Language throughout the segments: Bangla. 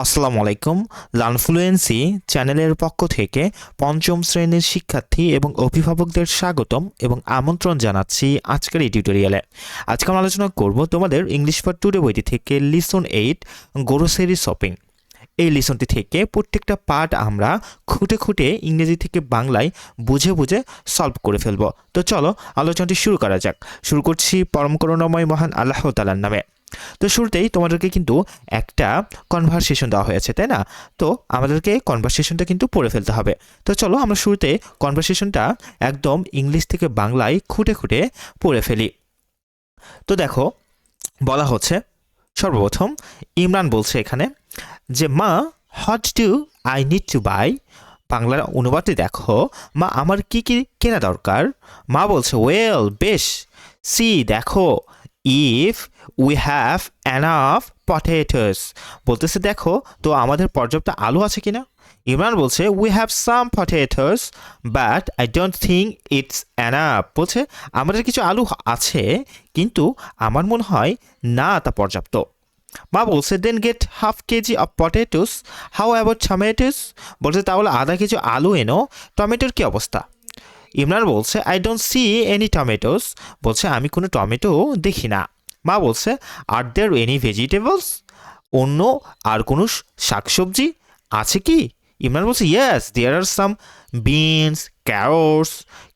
আসসালামু আলাইকুম। লার্নফ্লুয়েন্সি চ্যানেলের পক্ষ থেকে পঞ্চম শ্রেণীর শিক্ষার্থী এবং অভিভাবকদের স্বাগতম এবং আমন্ত্রণ জানাচ্ছি আজকের এই টিউটোরিয়ালে। আজকে আমরা আলোচনা করব তোমাদের ইংলিশ ফর টুডে বইটি থেকে লিসন 8 গ্রোসারি শপিং। এই লিসনটি থেকে প্রত্যেকটা পার্ট আমরা খুঁটে খুঁটে ইংরেজি থেকে বাংলায় বুঝে বুঝে সলভ করে ফেলব। তো চলো আলোচনাটি শুরু করা যাক। শুরু করছি পরম করুণাময় মহান আল্লাহ তাআলার নামে। তো শুরুতেই তোমাদেরকে কিন্তু একটা কনভারসেশন দেওয়া হয়েছে, তাই না? তো আমাদেরকে কনভারসেশনটা কিন্তু পড়ে ফেলতে হবে। তো চলো আমরা শুরুতে কনভারসেশনটা একদম ইংলিশ থেকে বাংলায় খুঁটে খুঁটে পড়ে ফেলি। তো দেখো, বলা হচ্ছে সর্বপ্রথম ইমরান বলছে এখানে যে মা, what do I need to buy. বাংলার অনুবাদে দেখো, মা আমার কি কি কেনা দরকার। মা বলছে ওয়েল, বেশ। সি, দেখো, if we have enough potatoes, বলতেছে দেখো তো আমাদের পর্যাপ্ত আলু আছে কিনা। ইমরান বলছে we have some potatoes but I don't think it's enough, বলছে আমাদের কিছু আলু আছে কিন্তু আমার মনে হয় না তা পর্যাপ্ত। মা বলছে then get half KG of potatoes, how about tomatoes, বলছে তাহলে আধা কেজি আলু এনো, টমেটোর কি অবস্থা। ইমরান বলছে I don't see any tomatoes, বলছে আমি কোনো টমেটো দেখি না। মা বলছে আর দেয়ার এনি ভেজিটেবলস, অন্য আর কোনো শাকসবজি আছে কি। ইমরান বলছে yes there are some beans, carrots,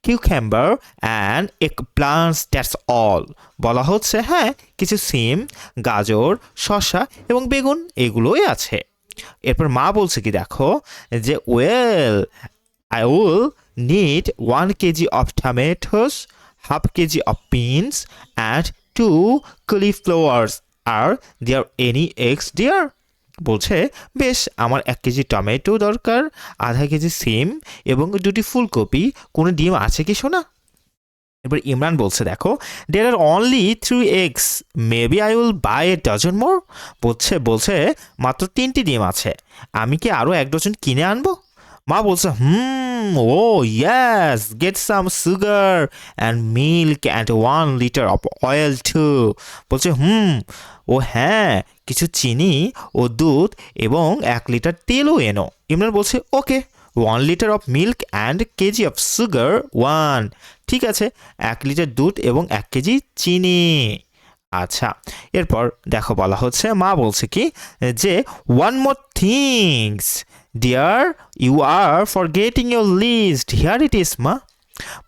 cucumber and eggplants, that's all. বলা হচ্ছে হ্যাঁ, কিছু সিম, গাজর, শসা এবং বেগুন এগুলোই আছে। এরপর মা বলছে কি দেখো যে well, I will need 1 kg of tomatoes, half kg of beans, and 2 cauliflowers. Are there any eggs dear? বলছে বেশ, আমার 1 কেজি টমেটো দরকার, আধা কেজি সিম এবং 2টি ফুলকপি। কোনো ডিম আছে কি সোনা? এবার ইমরান বলছে দেখো there are only 3 eggs, maybe I will buy a dozen more. বলছে মাত্র 3টি ডিম আছে, আমি কি আরও 1 ডজন কিনে আনবো। মা বলছে ও yes, get some sugar and milk and 1 litre of oil too, বলছে ও হ্যাঁ, কিছু চিনি ও দুধ এবং 1 লিটার তেলও এনো। ইমরান বলছে ওকে, 1 litre of milk and KG of sugar 1, ঠিক আছে, 1 লিটার দুধ এবং 1 কেজি চিনি। আচ্ছা, এরপর দেখো বলা হচ্ছে মা বলছে কি যে one more things dear, you are forgetting your list, here it is মা।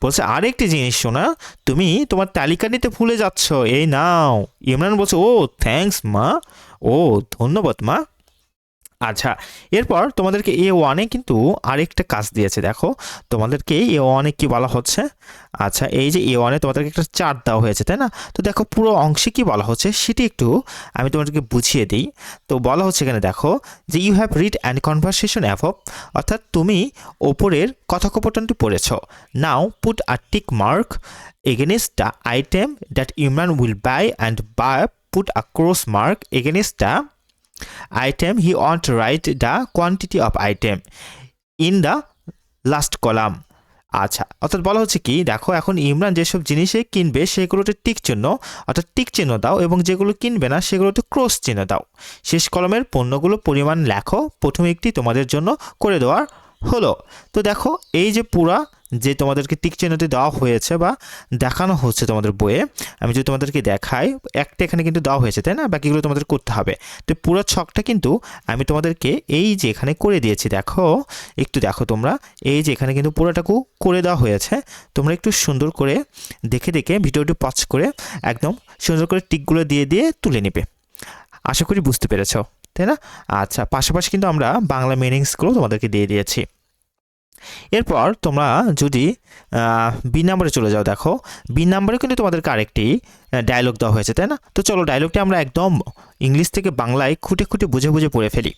বলছে আরেকটি জিনিস শোনা, তুমি তোমার তালিকা নিতে ভুলে যাচ্ছ, এই নাও। ইমরান বলছে ও থ্যাঙ্কস মা, ও ধন্যবাদ মা। আচ্ছা, এরপর তোমাদেরকে A1-এ কিন্তু আরেকটা কাজ দিয়েছে। দেখো তোমাদেরকে A1-এ কি বলা হচ্ছে। আচ্ছা, এই যে A1-এ তোমাদেরকে একটা চার্ট দেওয়া হয়েছে, তাই না? তো দেখো পুরো অংশে কি বলা হচ্ছে সেটি একটু আমি তোমাদেরকে বুঝিয়ে দিই। তো বলা হচ্ছে এখানে দেখো যে you have read and conversation above, অর্থাৎ তুমি ওপরের কথোপকথনটি পড়েছ। Now put a tick mark against the item that Imran will buy and buy put a cross mark against the item he want to write the quantity of item in the last column. আচ্ছা, অর্থাৎ বলা হচ্ছে কি দেখো এখন ইমরান যেসব জিনিসে কিনবে সেগুলোতে টিক চিহ্ন, অর্থাৎ টিক চিহ্ন দাও, এবং যেগুলো কিনবে না সেগুলোতে ক্রস চিহ্ন দাও। শেষ কলমের পণ্যগুলো পরিমাণ লেখো, প্রথম একটি তোমাদের জন্য করে দেওয়ার হলো। তো দেখো এই যে পুরা যে তোমাদেরকে টিক চিহ্নটি দেওয়া হয়েছে বা দেখানো হচ্ছে তোমাদের বইয়ে, আমি যদি তোমাদেরকে দেখাই, একটা এখানে কিন্তু দেওয়া হয়েছে, তাই না? বাকিগুলো তোমাদের করতে হবে। তো পুরো ছকটা কিন্তু আমি তোমাদেরকে এই যে এখানে করে দিয়েছি। দেখো একটু দেখো তোমরা, এই যে এখানে কিন্তু পুরোটাকু করে দেওয়া হয়েছে। তোমরা একটু সুন্দর করে দেখে দেখে ভিডিওটি পজ করে একদম সুন্দর করে টিকগুলো দিয়ে দিয়ে তুলে নেবে। আশা করি বুঝতে পেরেছো, তাই না? আচ্ছা, পাশাপাশি কিন্তু আমরা বাংলা মিনিংসগুলো তোমাদেরকে দিয়ে দিয়েছি। এরপর তোমরা যদি বি নাম্বারে চলে যাও, দেখো বি নাম্বারে কিন্তু তোমাদেরকে আরেকটি ডায়লগ দেওয়া হয়েছে, তাই না? তো চলো ডায়লগটি আমরা একদম ইংলিশ থেকে বাংলায় খুঁটে খুঁটে বুঝে বুঝে পড়ে ফেলি।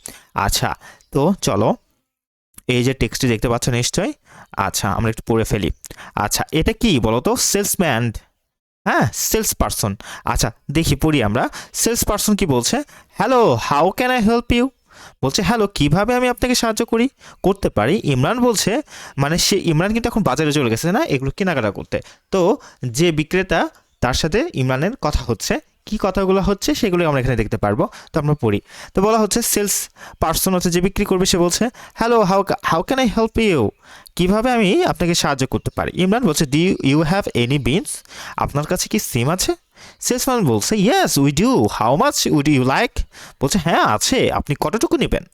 আচ্ছা, তো চলো এই যে টেক্সটটি দেখতে পাচ্ছ নিশ্চয়ই। আচ্ছা, আমরা একটু পড়ে ফেলি। আচ্ছা, এটা কি বলো তো? সেলসম্যান, হ্যাঁ, সেলস পারসন। আচ্ছা দেখি পড়ি আমরা। সেলস পারসন কি বলছে? Hello, how can I help you, বলছে হ্যালো কিভাবে আমি আপনাকে সাহায্য করতে পারি। ইমরান বলছে মানে ইমরান কিন্তু এখন বাজারে চলে গেছে না এগুলো কেনাকাটা করতে। তো যে বিক্রেতা তার সাথে ইমরানের কথা হচ্ছে কি কথাগুলো হচ্ছে সেগুলো আমরা এখানে দেখতে পারবো। তো আমরা পড়ি। তো বলা হচ্ছে সেলস পার্সন হচ্ছে যে বিক্রি করবে, সে বলছে hello, how can I help you, কিভাবে আমি আপনাকে সাহায্য করতে পারি। ইমরান বলছে do you have any beans, আপনার কাছে কি সিম আছে। সেলসম্যান বলছে yes we do, how much would you like, বলছে হ্যাঁ আছে, আপনি কতটুকু নেবেন।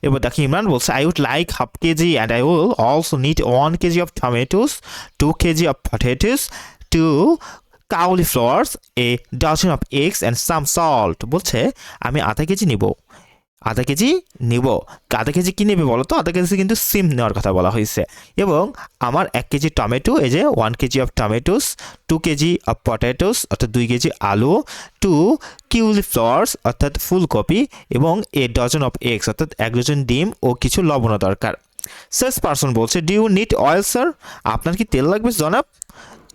এবার দেখি ইমরান বলছে I would like half KG and I will also need 1 KG of tomatoes, 2 KG of potatoes, 2 cauliflowers, a dozen of eggs and some salt। বলছে আমি আধা কেজি নিব, আধা কেজি নিব। আধা কেজি কী নেবে বলো তো? আধা কেজি কিন্তু সিম নেওয়ার কথা বলা হয়েছে। এবং আমার 1 কেজি টমেটো, এই যে 1 KG of tomatoes, 2 KG of potatoes অর্থাৎ 2 কেজি আলু, 2 কিউলিফ্লাওয়ার্স অর্থাৎ ফুলকপি, এবং এ ডজন অফ এগস অর্থাৎ 1 ডজন ডিম ও কিছু লবণও দরকার। সেলস পারসন বলছে do you need oil sir, আপনার কি তেল লাগবে জনাব।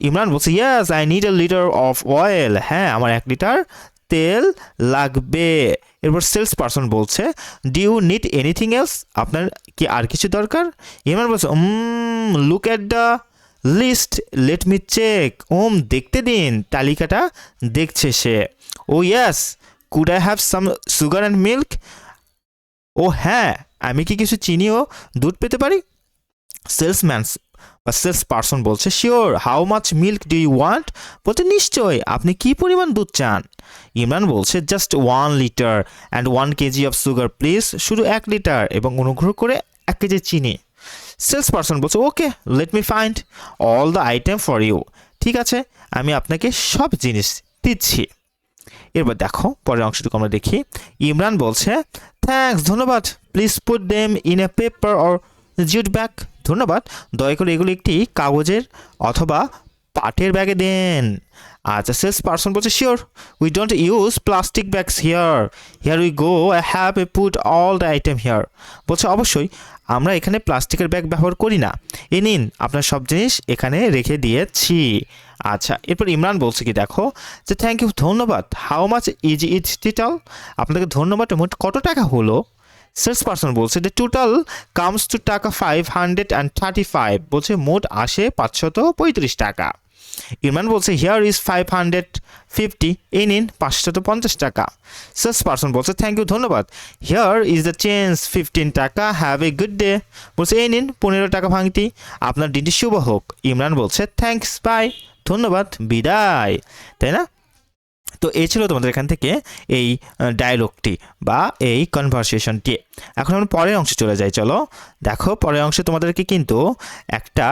ইমরান বলছে yes I need a litre of oil, হ্যাঁ আমার 1 লিটার তেল লাগবে। এরপর সেলস পারসন বলছে do you need anything else, আপনার কি আর কিছু দরকার। ইমরান বলছে look at the list let me check, দেখতে দিন, তালিকাটা দেখছে সে। Oh yes could I have some sugar and milk, ও হ্যাঁ আমি কি কিছু চিনি ও দুধ পেতে পারি। সেলসম্যান বা সেলস পারসন বলছে sure, how much milk do you want, বলতে নিশ্চয়, আপনি কি পরিমাণ দুধ চান। ইমরান বলছে just 1 litre and 1 KG of sugar please, শুধু 1 লিটার এবং অনুগ্রহ করে 1 কেজি চিনি। সেলস পারসন বলছে okay let me find all the item for you, ঠিক আছে আমি আপনাকে সব জিনিস দিচ্ছি। এরপর দেখো পরের অংশটুকু আমরা দেখি। ইমরান বলছে থ্যাঙ্কস, ধন্যবাদ, please put them in a paper or jute bag, ধন্যবাদ, দয়া করে এগুলো একটি কাগজের অথবা পাটের ব্যাগে দেন। আচ্ছা সেলস পারসন বলছে sure we don't use plastic bags here we go, I have a put all the item here, বলছে অবশ্যই আমরা এখানে প্লাস্টিকের ব্যাগ ব্যবহার করি না, এ নিন আপনার সব জিনিস এখানে রেখে দিয়েছি। আচ্ছা এরপর ইমরান বলছে কি দেখো যে থ্যাংক ইউ, ধন্যবাদ, how much is it total, আপনাকে ধন্যবাদ, মোট কত টাকা হলো। সেলস পারসন বলছে দ্য টোটাল কামস টু টাকা 535, বলছে মোট আসে 535 টাকা। ইমরান বলছে হিয়ার ইজ 550, এই নিন 550 টাকা। সেলস পারসন বলছে থ্যাংক ইউ, ধন্যবাদ, হিয়ার ইজ দ্য চেঞ্জ 15 টাকা, হ্যাভ এ গুড ডে, বলছে এই নিন 15 টাকা ভাঙতি, আপনার দিনটি শুভ হোক। ইমরান বলছে থ্যাংকস বাই, ধন্যবাদ, বিদায়, তাই না। তো এই ছিল তোমাদের এখান থেকে এই ডায়লগটি বা এই কনভারসেশনটি। এখন আমরা পরের অংশে চলে যাই, চলো দেখো পরের অংশে তোমাদেরকে কিন্তু একটা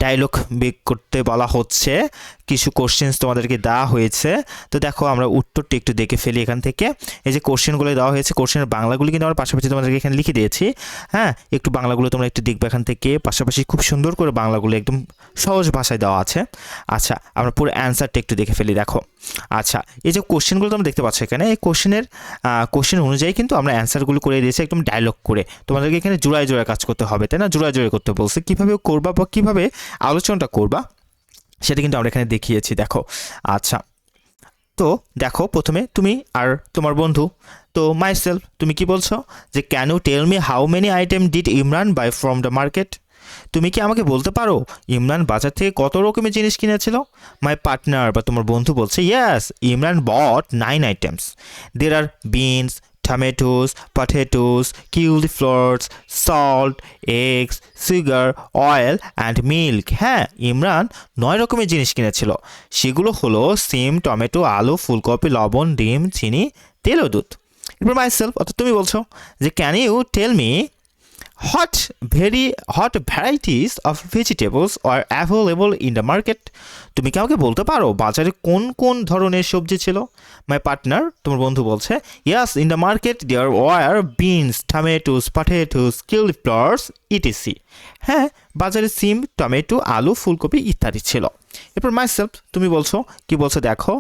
ডায়লগ মেক করতে বলা হচ্ছে, কিছু কোশ্চেন্স তোমাদেরকে দেওয়া হয়েছে। তো দেখো আমরা উত্তরটি একটু দেখে ফেলি এখান থেকে। এই যে কোশ্চেনগুলো দেওয়া হয়েছে, কোশ্চেনের বাংলাগুলি কিন্তু আমরা পাশাপাশি তোমাদেরকে এখানে লিখে দিয়েছি, হ্যাঁ একটু বাংলাগুলো তোমরা একটু দেখবে এখান থেকে, পাশাপাশি খুব সুন্দর করে বাংলাগুলো একদম সহজ ভাষায় দেওয়া আছে। আচ্ছা আমরা পুরো অ্যান্সারটা একটু দেখে ফেলি, দেখো। আচ্ছা এই যে কোশ্চেনগুলো তোমরা দেখতে পাচ্ছ এখানে, এই কোশ্চেন অনুযায়ী কিন্তু আমরা অ্যান্সারগুলো করে দিয়েছি একদম ডায়লগ করে। তোমাদেরকে এখানে জোড়ায় জোড়ায় কাজ করতে হবে, তাই না, জোড়ায় জোড়ায় করতে বলছে, কীভাবে করবা বা কীভাবে আলোচনাটা করবা সেটা কিন্তু আমরা এখানে দেখিয়েছি, দেখো। আচ্ছা তো দেখো প্রথমে তুমি আর তোমার বন্ধু, তো মাইসেলফ তুমি কি বলছো যে can you tell me how many item did Imran buy from the market, তুমি কি আমাকে বলতে পারো ইমরান বাজার থেকে কত রকমের জিনিস কিনেছিল। মাই পার্টনার বা তোমার বন্ধু বলছে yes Imran bot 9 items, there R beans, tomatoes, potatoes, cauliflowers, salt, eggs, sugar, oil and milk। হ্যাঁ ইমরান 9 রকমের জিনিস কিনেছিল, সেগুলো হলো সিম, টমেটো, আলু, ফুলকপি, লবণ, ডিম, চিনি, তেল ও দুধ। এরপর মাইসেলফ অর্থাৎ তুমি বলছো যে can you tell me hot varieties of vegetables are available in the market, তুমি কি আমাকে বলতে পারো বাজারে কোন কোন ধরনের সবজি ছিল। মাই পার্টনার তোমার বন্ধু বলছে yes in the market there were beans, tomatoes, potatoes, cauliflowers ETC, হ্যাঁ বাজারে সিম, টমেটো, আলু, ফুলকপি ইত্যাদি ছিল। এরপর মাইসেলফ তুমি বলছো কি বলছো দেখো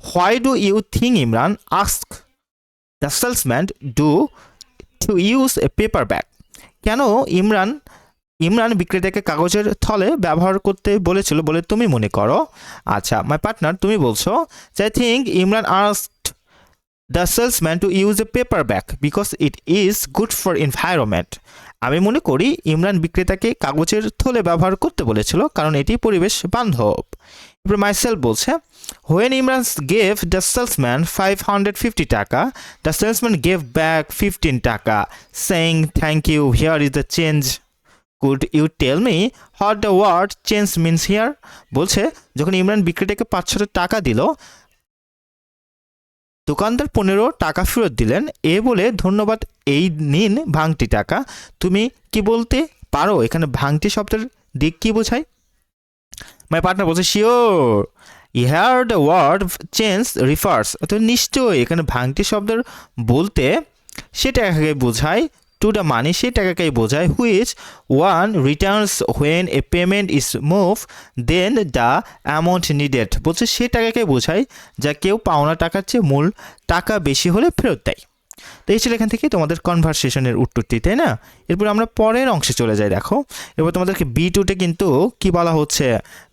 why do you think Imran ask the salesman to use a paper bag, কেন ইমরান বিক্রেতাকে কাগজের থলে ব্যবহার করতে বলেছিল বলে তুমি মনে করো। আচ্ছা মাই পার্টনার তুমি বলছো যে I think Imran asked the salesman to use a paper bag because it is good for environment. আমি মনে করি ইমরান বিক্রেতাকে কাগজের থলে ব্যবহার করতে বলেছিল কারণ এটি পরিবেশ বান্ধব। এরপর মাইসেলফ বলছে when Imran gave the salesman 550 টাকা, দ্য সেলসম্যান গেভ ব্যাক 15 টাকা saying thank you, here is the change. Could you tell me what the word change means here? বলছে যখন ইমরান বিক্রেতাকে 500 টাকা দিল, দোকানদার 15 টাকা ফেরত দিলেন, এ বলে ধন্যবাদ, এই নিন ভাঙটি টাকা। তুমি কি বলতে পারো এখানে ভাঙটি শব্দের দিক কি বোঝায়? মাই পার্টনার বলছে sure, here the word change refers, তো নিশ্চয়ই এখানে ভাঙটি শব্দের বলতে সে টাকাকে বোঝায়, টু দ্য মানি সেই টাকাকেই বোঝায়, which one returns when a payment is move then the amount needed. বলছে সে টাকাকে বোঝায় যা কেউ পাওনা টাকার চেয়ে মূল টাকা বেশি হলে ফেরত দেয়। তো এই ছিল এখান থেকে তোমাদের কনভারসেশনের উত্তরটি, তাই না? এরপর আমরা পরের অংশে চলে যাই। দেখো এরপর তোমাদেরকে B2-তে কিন্তু কি বলা হচ্ছে,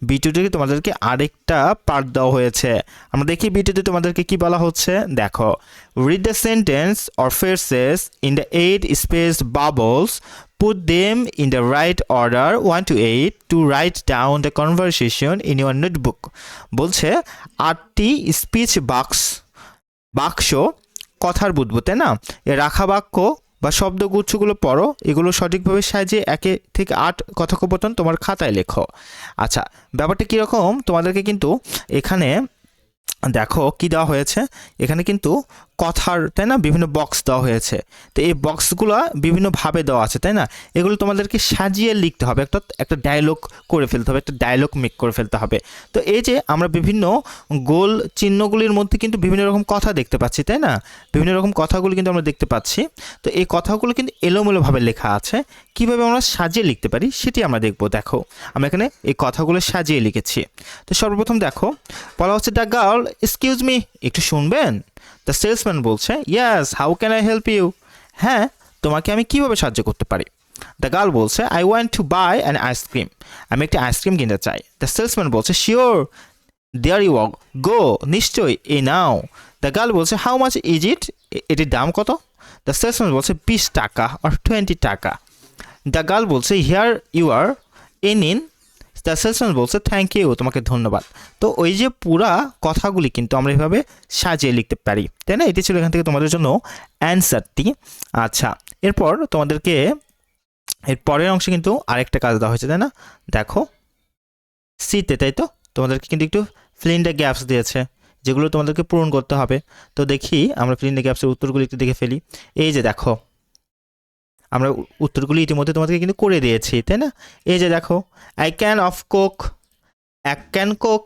B2-তে তোমাদেরকে আরেকটা পার্ট দেওয়া হয়েছে। আমরা দেখি B2-তে তোমাদেরকে কি বলা হচ্ছে। দেখো, read the sentence or phrases in the 8 space bubbles, put them in the right order 1 to 8 to write down the conversation in your notebook। বলছে 8টি স্পিচ বাক্স কথার বুদবুদ, তাই না? এ রাখা বাক্য বা শব্দগুচ্ছগুলো পড়ো, এগুলো সঠিকভাবে সাজিয়ে 1 থেকে 8 কথোপকথন তোমার খাতায় লেখো। আচ্ছা, ব্যাপারটা কীরকম তোমাদেরকে কিন্তু এখানে দেখো কি দেওয়া হয়েছে, এখানে কিন্তু কথার, তাই না, বিভিন্ন বক্স দেওয়া হয়েছে। তো এই বক্সগুলো বিভিন্নভাবে দেওয়া আছে, তাই না? এগুলো তোমাদেরকে সাজিয়ে লিখতে হবে, একটা ডায়লগ করে ফেলতে হবে, একটা ডায়লগ মেক করে ফেলতে হবে। তো এই যে আমরা বিভিন্ন গোল চিহ্নগুলির মধ্যে কিন্তু বিভিন্ন রকম কথা দেখতে পাচ্ছি, তাই না? বিভিন্ন রকম কথাগুলো কিন্তু আমরা দেখতে পাচ্ছি। তো এই কথাগুলো কিন্তু এলোমেলোভাবে লেখা আছে, কীভাবে আমরা সাজিয়ে লিখতে পারি সেটি আমরা দেখব। দেখো আমরা এখানে এই কথাগুলো সাজিয়ে লিখেছি। তো সর্বপ্রথম দেখো বলা হচ্ছে দ্য গার্ল, এক্সকিউজ মি, একটু শুনবেন? দ্য সেলসম্যান বলছে yes, how can I help you? হ্যাঁ, তোমাকে আমি কীভাবে সাহায্য করতে পারি? দ্য গার্ল বলছে I want to buy an ice cream, আমি একটি আইসক্রিম কিনতে চাই। দ্য সেলসম্যান বলছে শিওর, দেয়ার ইউ গো, নিশ্চয়ই, এ নাও। দ্য গার্ল বলছে হাউ মাচ ইজ ইট, এটির দাম কত? দ্য সেলসম্যান বলছে 20 টাকা অর 20 টাকা। দ্য গার্ল বলছে হিয়ার ইউ আর, এ নিন। দ্য সেলসম্যান বলছে থ্যাংক ইউ, তোমাকে ধন্যবাদ। তো ওই যে পুরা কথাগুলি কিন্তু আমরা এভাবে সাজিয়ে লিখতে পারি, তাই না? এটি ছিল এখান থেকে তোমাদের জন্য অ্যান্সারটি। আচ্ছা, এরপর তোমাদেরকে এর পরের অংশে কিন্তু আরেকটা কাজ দেওয়া হয়েছে, তাই না? দেখো সিতে, তাই তো তোমাদেরকে কিন্তু একটু ফিল ইন দ্য গ্যাপস দিয়েছে, যেগুলো তোমাদেরকে পূরণ করতে হবে। তো দেখি আমরা ফিল ইন দ্য গ্যাপসের উত্তরগুলি একটু দেখে ফেলি। এই যে দেখো আমরা উত্তরগুলি ইতিমধ্যে তোমাদেরকে কিন্তু করে দিয়েছি, তাই না? এই যে দেখো I can of coke, 1 can Coke,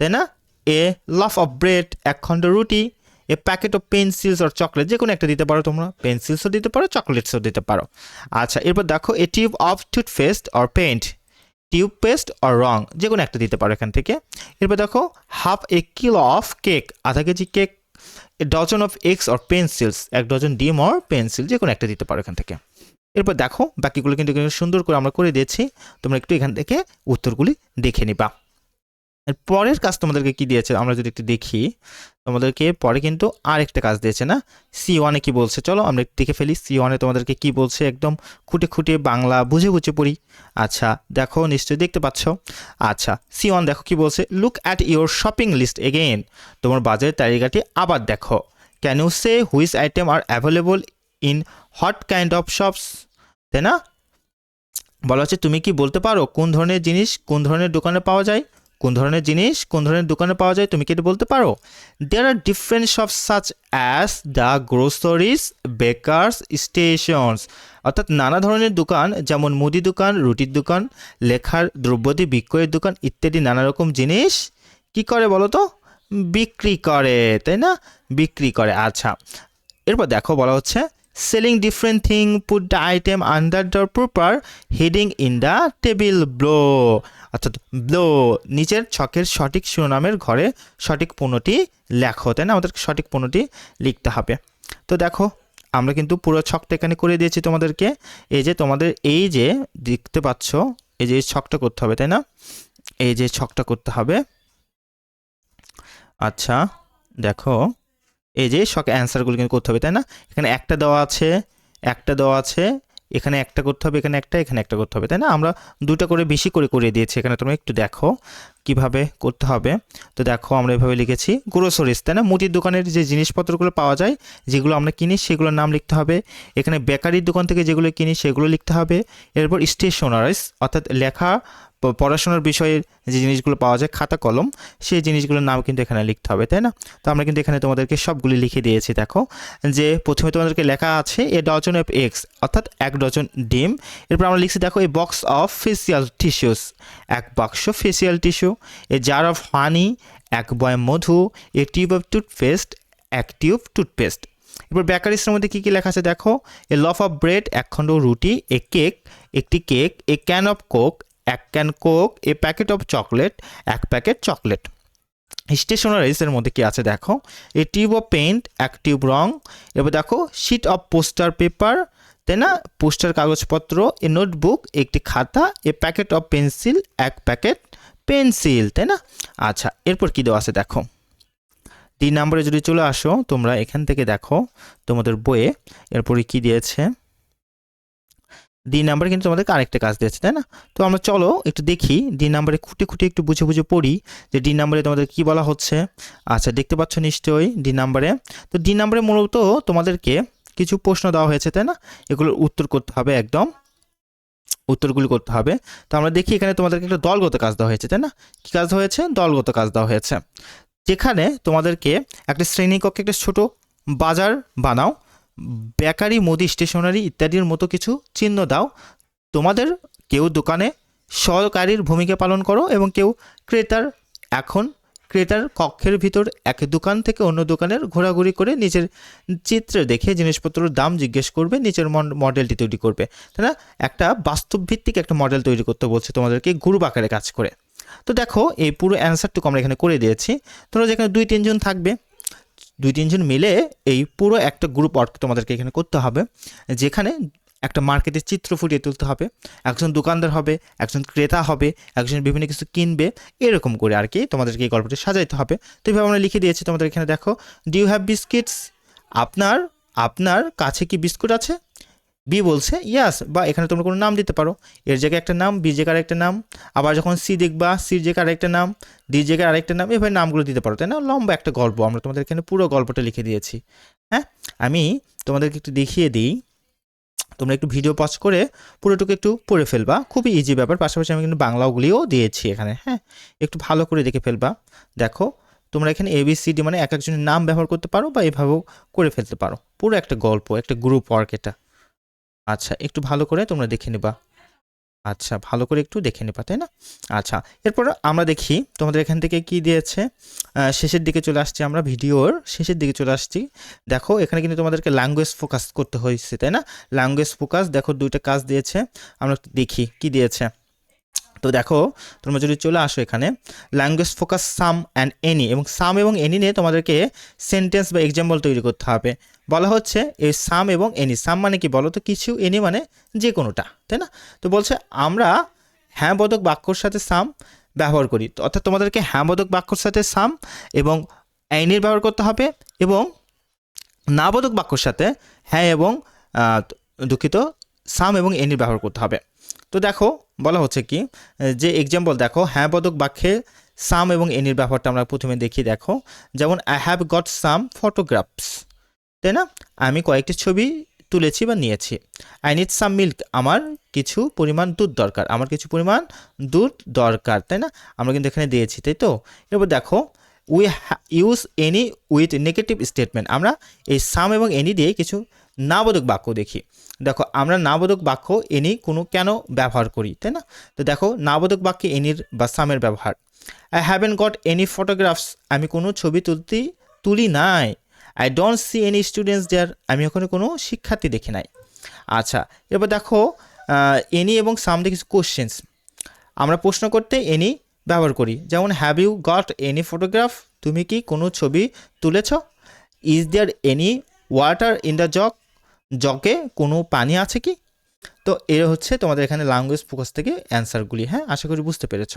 তাই না? এ লফ অফ ব্রেড, 1 খণ্ড রুটি। এ packet of pencils or chocolate, যে কোনো একটা দিতে পারো তোমরা, পেন্সিলসও দিতে পারো, চকলেটসও দিতে পারো। আচ্ছা, এরপর দেখো a tube of toothpaste or paint, tube paste or রং, যে কোনো একটা দিতে পারো এখান থেকে। এরপর দেখো half a kilo of cake, আধা কেজি cake. A dozen of eggs or pencils, 1 dozen ডিম অর পেন্সিল, যে কোনো একটা দিতে পারো এখান থেকে। এরপর দেখো বাকিগুলো কিন্তু সুন্দর করে আমরা করে দিয়েছি, তোমরা একটু এখান থেকে উত্তরগুলি দেখে নিবা। এর পরের কাজ তোমাদেরকে কি দিয়েছে আমরা যদি একটু দেখি, তোমাদেরকে পরে কিন্তু আরেকটা কাজ দিয়েছে, না? C1-এ কি বলছে চলো আমরা একটু দেখে ফেলি। C1-এ তোমাদেরকে কি বলছে, একদম খুঁটে খুঁটে বাংলা বুঝে বুঝে পড়ি। আচ্ছা দেখো, নিশ্চয়ই দেখতে পাচ্ছ। আচ্ছা C1 দেখো কি বলছে, look at your shopping list again, তোমার বাজারের তালিকাটি আবার দেখো। Can you say which item are available in what kind of shops, তাই না? বলা হচ্ছে তুমি কি বলতে পারো কোন ধরনের জিনিস কোন ধরনের দোকানে পাওয়া যায়, কোন ধরনের জিনিস কোন ধরনের দোকানে পাওয়া যায়, তুমি কি এটা বলতে পারো? There are different shops such as the groceries, bakers, stations, অর্থাৎ নানা ধরনের দোকান, যেমন মুদি দোকান, রুটির দোকান, লেখার দ্রব্যাদি বিক্রয়ের দোকান ইত্যাদি নানা রকম জিনিস কি করে বলো তো, বিক্রি করে, তাই না? বিক্রি করে। আচ্ছা, এরপর দেখো বলা হচ্ছে selling different thing, put the item under the proper heading in the table below, অর্থাৎ ব্লো নিচের ছকের সঠিক শিরোনামের ঘরে সঠিক পণ্যটি লেখো, তাই না? আমাদেরকে সঠিক পণ্যটি লিখতে হবে। তো দেখো আমরা কিন্তু পুরো ছকটা এখানে করে দিয়েছি তোমাদেরকে। এই যে তোমাদের এই যে দেখতে পাচ্ছ, এই যে ছকটা করতে হবে, তাই না? এই যে ছকটা করতে হবে। আচ্ছা দেখো এই যে শখ অ্যান্সারগুলো কিন্তু করতে হবে, তাই না? এখানে একটা দেওয়া আছে, একটা দেওয়া আছে, এখানে একটা করতে হবে, এখানে একটা করতে হবে, তাই না? আমরা দুটো করে বেশি করে করিয়ে দিয়েছি। এখানে তোমরা একটু দেখো কিভাবে করতে হবে। তো দেখো আমরা এভাবে লিখেছি গ্রোসারিস, তাই না? মুদির দোকানের যে জিনিসপত্রগুলো পাওয়া যায়, যেগুলো আমরা কিনি সেগুলোর নাম লিখতে হবে। এখানে বেকারির দোকান থেকে যেগুলো কিনি সেগুলো লিখতে হবে। এরপর স্টেশনারিজ অর্থাৎ লেখা পড়াশোনার বিষয়ের যে জিনিসগুলো পাওয়া যায়, খাতা কলম, সেই জিনিসগুলোর নাম কিন্তু এখানে লিখতে হবে, তাই না? তো আমরা কিন্তু এখানে তোমাদেরকে সবগুলি লিখে দিয়েছি। দেখো যে প্রথমে তোমাদেরকে লেখা আছে এ ডজন অফ এগস অর্থাৎ 1 ডজন ডিম। এরপর আমরা লিখছি দেখো a box of facial tissues, 1 বাক্স facial tissue. A jar of honey, 1 বয়াম মধু। A tube of toothpaste, 1 tube toothpaste. এরপর বেকারিসের মধ্যে কী কী লেখা আছে দেখো, এ লফ অফ ব্রেড, 1 খণ্ড রুটি। এ কেক, একটি cake. A can of coke, 1 can coke. A packet of chocolate, 1 packet chocolate. স্টেশনারিজের মধ্যে কি আছে দেখো, a tube of paint, 1 tube রং। এবার দেখো শিট অফ পোস্টার পেপার, তাই না? পোস্টার কাগজপত্র। এ নোটবুক, একটি খাতা। এ packet of pencil, 1 packet pencil, তাই না? আচ্ছা, এরপর কি দেওয়া আছে দেখো, 3 নম্বরে যদি চলে আসো তোমরা এখান থেকে দেখো তোমাদের বইয়ে, এরপরে কি দিয়েছে, 2 নাম্বারে কিন্তু তোমাদেরকে আরেকটা কাজ দিয়েছে, তাই না? তো আমরা চলো একটু দেখি 2 নাম্বারে খুঁটে খুঁটে একটু বুঝে বুঝে পড়ি যে 2 নাম্বারে তোমাদের কি বলা হচ্ছে। আচ্ছা, দেখতে পাচ্ছ নিশ্চয়ই 2 নাম্বারে। তো 2 নাম্বারে মূলত তোমাদেরকে কিছু প্রশ্ন দেওয়া হয়েছে, তাই না? এগুলোর উত্তর করতে হবে, একদম উত্তরগুলি করতে হবে। তো আমরা দেখি এখানে তোমাদেরকে একটা দলগত কাজ দেওয়া হয়েছে, তাই না? কি কাজ হয়েছে? দলগত কাজ দেওয়া হয়েছে, যেখানে তোমাদেরকে একটা শ্রেণীকক্ষে একটা ছোট বাজার বানাও, বেকারি, মুদি, স্টেশনারি ইত্যাদির মতো কিছু চিহ্ন দাও। তোমাদের কেউ দোকানে সহকারীর ভূমিকা পালন করো এবং কেউ ক্রেতার। এখন ক্রেতার কক্ষের ভিতর এক দোকান থেকে অন্য দোকানের ঘোরাঘুরি করে নিজের চিত্রে দেখে জিনিসপত্রের দাম জিজ্ঞেস করবে, নিচের মডেলটি তৈরি করবে, তাই না? একটা বাস্তবভিত্তিক একটা মডেল তৈরি করতে বলছে তোমাদেরকে গ্রুপ আকারে কাজ করে। তো দেখো এই পুরো অ্যান্সারটুকু আমরা এখানে করে দিয়েছি। তোমরা যেখানে 2-3 জন থাকবে, 2-3 জন মিলে এই পুরো একটা গ্রুপ ওয়ার্ক তোমাদেরকে এখানে করতে হবে, যেখানে একটা মার্কেটের চিত্র ফুটিয়ে তুলতে হবে। একজন দোকানদার হবে, একজন ক্রেতা হবে, একজন বিভিন্ন কিছু কিনবে, এরকম করে আর কি তোমাদেরকে এই গল্পটি সাজাইতে হবে। তো এইভাবে আমরা লিখে দিয়েছি তোমাদের এখানে দেখো, ডু ইউ হ্যাভ বিস্কিটস, আপনার আপনার কাছে কি বিস্কুট আছে? বি বলছে ইয়াস, বা এখানে তোমরা কোনো নাম দিতে পারো, এর জায়গায় একটা নাম, বি জায়গায় আরেকটা নাম। আবার যখন সি দেখবা, সির জায়গায় আরেকটা নাম, ডি জায়গায় আরেকটা নাম, এভাবে নামগুলো দিতে পারো, তাই না? লম্বা একটা গল্প, আমরা তোমাদের এখানে পুরো গল্পটা লিখে দিয়েছি। হ্যাঁ, আমি তোমাদেরকে একটু দেখিয়ে দিই, তোমরা একটু ভিডিও পজ করে পুরোটুকু একটু পড়ে ফেলবা, খুবই ইজি ব্যাপার। পাশাপাশি আমি কিন্তু বাংলাগুলিও দিয়েছি এখানে, হ্যাঁ, একটু ভালো করে দেখে ফেলবা। দেখো তোমরা এখানে ABCD মানে এক একজনের নাম ব্যবহার করতে পারো বা এভাবেও করে ফেলতে পারো, পুরো একটা গল্প, একটা গ্রুপ ওয়ার্ক এটা। আচ্ছা, একটু ভালো করে তোমরা দেখে নেবা। আচ্ছা, ভালো করে একটু দেখে নেবা, তাই না? আচ্ছা, এরপর আমরা দেখি তোমাদের এখান থেকে কি দিয়েছে। শেষের দিকে চলে আসছি, আমরা ভিডিওর শেষের দিকে চলে আসছি। দেখো এখানে কিন্তু তোমাদেরকে ল্যাঙ্গুয়েজ ফোকাস করতে হয়েছে, তাই না? ল্যাঙ্গুয়েজ ফোকাস, দেখো 2টা কাজ দিয়েছে, আমরা একটু দেখি কি দিয়েছে। তো দেখো তোমরা যদি চলে আসো এখানে, language focus some and any, এবং সাম এবং এনি নিয়ে তোমাদেরকে সেন্টেন্স বা এক্সাম্পল তৈরি করতে হবে। বলা হচ্ছে এই সাম এবং এনি, সাম মানে কি বলো তো কিছু, এনি মানে যে কোনোটা, তাই না? তো বলছে আমরা হ্যাঁ বোধক বাক্যর সাথে সাম ব্যবহার করি, তো অর্থাৎ তোমাদেরকে হ্যাঁ বোধক বাক্যর সাথে সাম এবং এনির ব্যবহার করতে হবে, এবং না বোধক বাক্যর সাথে হ্যাঁ এবং দুঃখিত সাম এবং এনির ব্যবহার করতে হবে। তো দেখো বলা হচ্ছে কি, যে এক্সাম্পল দেখো, হ্যাঁ বোধক বাক্যে সাম এবং এনির ব্যবহারটা আমরা প্রথমে দেখি। দেখো যেমন I have got some photographs, তাই না? আমি কয়েকটি ছবি তুলেছি বা নিয়েছি। আই নিড সাম মিল্ক, আমার কিছু পরিমাণ দুধ দরকার, আমার কিছু পরিমাণ দুধ দরকার, তাই না? আমরা কিন্তু এখানে দিয়েছি, তাই তো? এরপর দেখো we use any with negative statement, আমরা এই সাম এবং এনি দিয়ে কিছু নাবোধক বাক্য দেখি। দেখো আমরা নাবোধক বাক্য এনি কোনো কেন ব্যবহার করি, তাই না? তো দেখো নাবোধক বাক্যে এনির বা সামের ব্যবহার। I haven't got any photographs, আমি কোনো ছবি তুলি নাই। I don't see any students there, আমি ওখানে কোনো শিক্ষার্থী দেখি নাই। আচ্ছা, এবার দেখো এনি এবং সাম দিয়ে কিছু কোশ্চেন্স, আমরা প্রশ্ন করতে এনি ব্যবহার করি, যেমন have you got any photograph, তুমি কি কোনো ছবি তুলেছ? Is there any water in the jug, জগে কোনো পানি আছে কি? তো এর হচ্ছে তোমাদের এখানে ল্যাঙ্গুয়েজ ফোকাস থেকে অ্যান্সারগুলি। হ্যাঁ, আশা করি বুঝতে পেরেছ।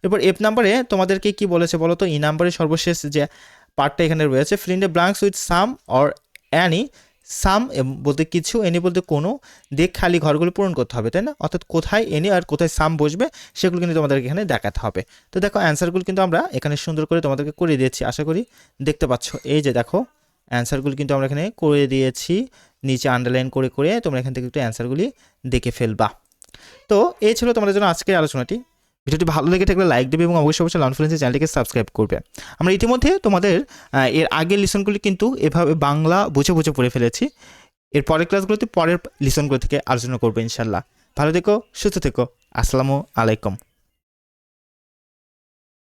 এরপর এফ নাম্বারে তোমাদেরকে কি বলেছে বলো তো, ই নাম্বারে সর্বশেষ যে পার্টটা এখানে রয়েছে। Fill in the blanks with some or any. Some বলতে কিছু, এনি বলতে কোনো, দিয়ে খালি ঘরগুলো পূরণ করতে হবে, তাই না? অর্থাৎ কোথায় এনি আর কোথায় সাম বসবে সেগুলো কিন্তু তোমাদেরকে এখানে দেখাতে হবে। তো দেখো অ্যান্সারগুলো কিন্তু আমরা এখানে সুন্দর করে তোমাদেরকে করে দিয়েছি, আশা করি দেখতে পাচ্ছ। এই যে দেখো অ্যান্সারগুলো কিন্তু আমরা এখানে করে দিয়েছি, নিচে আন্ডারলাইন করে করে তোমরা এখান থেকে একটু অ্যান্সারগুলি দেখে ফেলবা। তো এই ছিল তোমাদের জন্য আজকের আলোচনাটি। ভিডিওটি ভালো লেগে থাকলে লাইক দেবে এবং অবশ্যই অবশ্যই লার্নফ্লুয়েন্সি চ্যানেলটিকে সাবস্ক্রাইব করবে। আমরা ইতিমধ্যে তোমাদের এর আগের লিসনগুলি কিন্তু এভাবে বাংলা বুঝে বুঝে পড়ে ফেলেছি। এর পরের ক্লাসগুলোতে পরের লিসনগুলো থেকে আলোচনা করবো ইনশাল্লাহ। ভালো থেকো, সুস্থ থেকো। আসসালামু আলাইকুম।